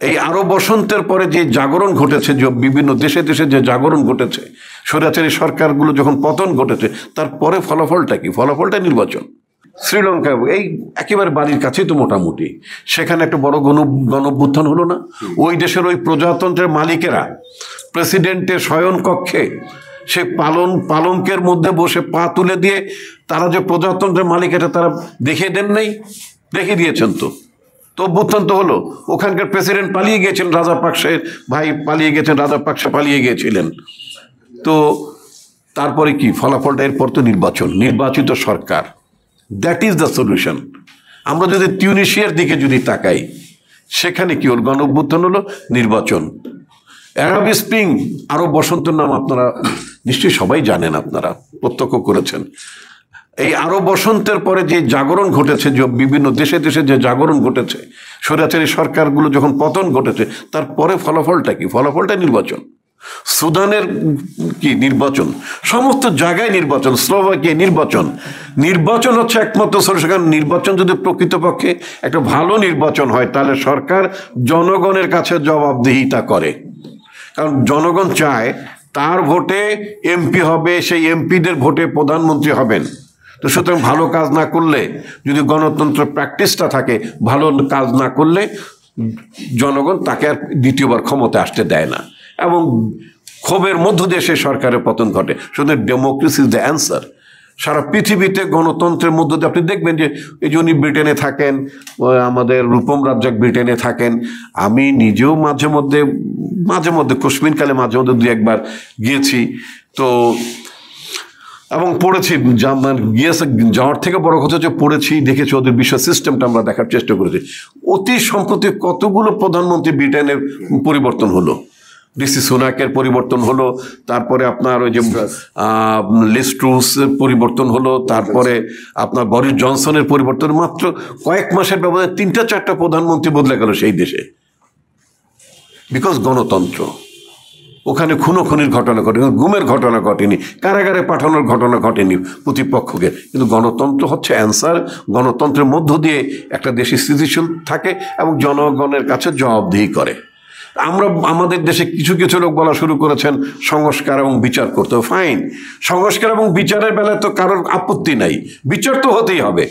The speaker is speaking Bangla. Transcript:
এই আরো বসন্তের পরে যে জাগরণ ঘটেছে, যে বিভিন্ন দেশে দেশে যে জাগরণ ঘটেছে, স্বৈরাচারী সরকারগুলো যখন পতন ঘটেছে, তারপরে ফলাফলটা কি? ফলাফলটা নির্বাচন। শ্রীলঙ্কা এই একেবারে বাড়ির কাছেই তো মোটামুটি, সেখানে একটা বড় গণঅভ্যুত্থান হলো না? ওই দেশের ওই প্রজাতন্ত্রের মালিকেরা প্রেসিডেন্টের শয়ন কক্ষে সে পালঙ্কের মধ্যে বসে পা তুলে দিয়ে তারা যে প্রজাতন্ত্রের মালিক এটা তারা দেখিয়ে দেন নাই? দেখিয়ে দিয়েছেন তো। তো অভ্যুত্থান তো হলো, ওখানকার প্রেসিডেন্ট পালিয়ে গিয়েছেন, রাজাপাকসের ভাই পালিয়ে গেছেন, রাজাপাকসে পালিয়ে গিয়েছিলেন। তো তারপরে কি ফলাফলটা? এরপর তো নির্বাচন, নির্বাচিত সরকার, দ্যাট ইজ দ্য সলিউশন। আমরা যদি তিউনিশিয়ার দিকে যদি তাকাই, সেখানে কি হল? গণঅভ্যুত্থান হলো, নির্বাচন। আরব স্প্রিং, আরব বসন্তের নাম আপনারা নিশ্চয়ই সবাই জানেন, আপনারা প্রত্যক্ষ করেছেন। এই আরব বসন্তের পরে যে জাগরণ ঘটেছে, যে বিভিন্ন দেশে দেশে যে জাগরণ ঘটেছে, স্বৈরাচারী সরকারগুলো যখন পতন ঘটেছে, তারপরে ফলাফলটা কি? ফলাফলটা নির্বাচন। সুদানের কি নির্বাচন, সমস্ত জায়গায় নির্বাচন, স্লোভাকিয়া নির্বাচন। নির্বাচন হচ্ছে একমাত্র সলিউশন। কারণ নির্বাচন যদি প্রকৃতপক্ষে একটা ভালো নির্বাচন হয়, তাহলে সরকার জনগণের কাছে জবাবদিহিতা করে। কারণ জনগণ চায় তার ভোটে এমপি হবে, সেই এমপিদের ভোটে প্রধানমন্ত্রী হবেন। তো সুতরাং ভালো কাজ না করলে, যদি গণতন্ত্রের প্র্যাকটিসটা থাকে, ভালো কাজ না করলে জনগণ তাকে আর দ্বিতীয়বার ক্ষমতা আসতে দেয় না, এবং ক্ষোভের মধ্য দিয়ে সে সরকারের পতন ঘটে। সুতরাং ডেমোক্রেসি ইজ দ্য অ্যান্সার। সারা পৃথিবীতে গণতন্ত্রের মধ্য দিয়ে আপনি দেখবেন যে এই যে উনি ব্রিটেনে থাকেন, আমাদের রূপম রাজ্জাক ব্রিটেনে থাকেন, আমি নিজেও মাঝে মধ্যে কুসমিনকালে মাঝে মধ্যে দুই একবার গিয়েছি। তো এবং পড়েছি, যাওয়ার থেকে বড় কথা হচ্ছে পড়েছি, দেখেছি, ওদের বিশ্ব সিস্টেমটা আমরা দেখার চেষ্টা করেছি। অতি সম্প্রতি কতগুলো প্রধানমন্ত্রী ব্রিটেনের পরিবর্তন হলো। ঋষি সুনাকের পরিবর্তন হলো, তারপরে আপনার ওই যে লিজ ট্রুসের পরিবর্তন হলো, তারপরে আপনার বরিস জনসনের পরিবর্তন। মাত্র কয়েক মাসের ব্যবধানে 3-4টা প্রধানমন্ত্রী বদলে গেল সেই দেশে। বিকজ গণতন্ত্র। ওখানে খুনোখুনির ঘটনা ঘটেনি, গুমের ঘটনা ঘটেনি, কারাগারে পাঠানোর ঘটনা ঘটেনি প্রতিপক্ষকে। কিন্তু গণতন্ত্র হচ্ছে অ্যান্সার। গণতন্ত্রের মধ্য দিয়ে একটা দেশ স্থিতিশীল থাকে এবং জনগণের কাছে জবাবদিহি করে। আমরা আমাদের দেশে কিছু কিছু লোক বলা শুরু করেছেন সংস্কার এবং বিচার করতে। ফাইন, সংস্কার এবং বিচারের বেলায় তো কারোর আপত্তি নাই, বিচার তো হতেই হবে।